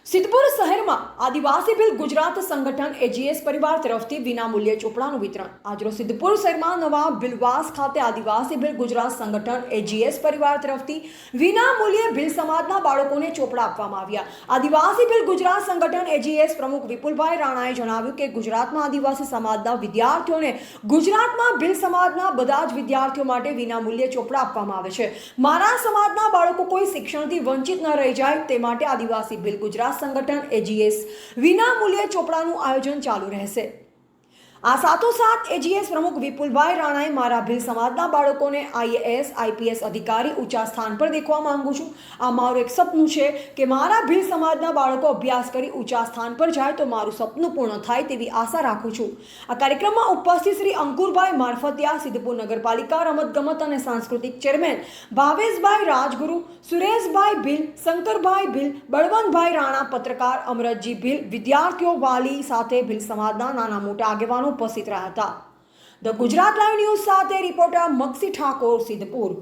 સિદ્ધપુર શહેરમાં આદિવાસી ભીલ ગુજરાત સંગઠન એજીએસ પરિવાર તરફથી વિનામૂલ્યે ચોપડાનું વિતરણ. આજરોજ સિદ્ધપુર શહેરમાં નવા ભીલવાસ ખાતે આદિવાસી ભીલ ગુજરાત સંગઠન એજીએસ પરિવાર તરફથી વિનામૂલ્યે ભીલ સમાજના બાળકોને ચોપડા આપવામાં આવ્યા. આદિવાસી ભીલ ગુજરાત સંગઠન એજીએસ પ્રમુખ વિપુલભાઈ રાણાએ જણાવ્યું કે ગુજરાતમાં આદિવાસી સમાજના વિદ્યાર્થીઓને ગુજરાતમાં ભીલ સમાજના બધા જ વિદ્યાર્થીઓ માટે વિનામૂલ્યે ચોપડા આપવામાં આવે છે. મારા સમાજના બાળકો કોઈ શિક્ષણથી વંચિત ન રહી જાય તે માટે આદિવાસી ભીલ ગુજરાત સંગઠન એજીએસ વિનામૂલ્યે ચોપડાનું આયોજન ચાલુ રહેશે. આ સાથોસાથ એજીએસ પ્રમુખ વિપુલભાઈ રાણાએ મારા ભીલ સમાજના બાળકોને આઈએએસ આઈપીએસ અધિકારી ઊંચા સ્થાન પર દેખવા માંગુ છું. આ મારું એક સપનું છે કે મારા ભીલ સમાજના બાળકો અભ્યાસ કરી ઊંચા સ્થાન પર જાય તો મારું સપનું પૂર્ણ થાય તેવી આશા રાખું છું. આ કાર્યક્રમમાં ઉપસ્થિત શ્રી અંકુરભાઈ મારફતિયા, સિદ્ધપુર નગરપાલિકા રમતગમત અને સાંસ્કૃતિક ચેરમેન ભાવેશભાઈ રાજગુરુ, સુરેશભાઈ ભીલ, શંકરભાઈ ભીલ, બળવંતભાઈ રાણા, પત્રકાર અમરતજી ભીલ, વિદ્યાર્થીઓ, વાલી સાથે ભીલ સમાજના નાના મોટા આગેવાનો ઉપસ્થિત રહ્યા હતા. ધ ગુજરાત લાઈવ ન્યૂઝ સાથે રિપોર્ટર મક્ષી ઠાકોર, સિદ્ધપુર.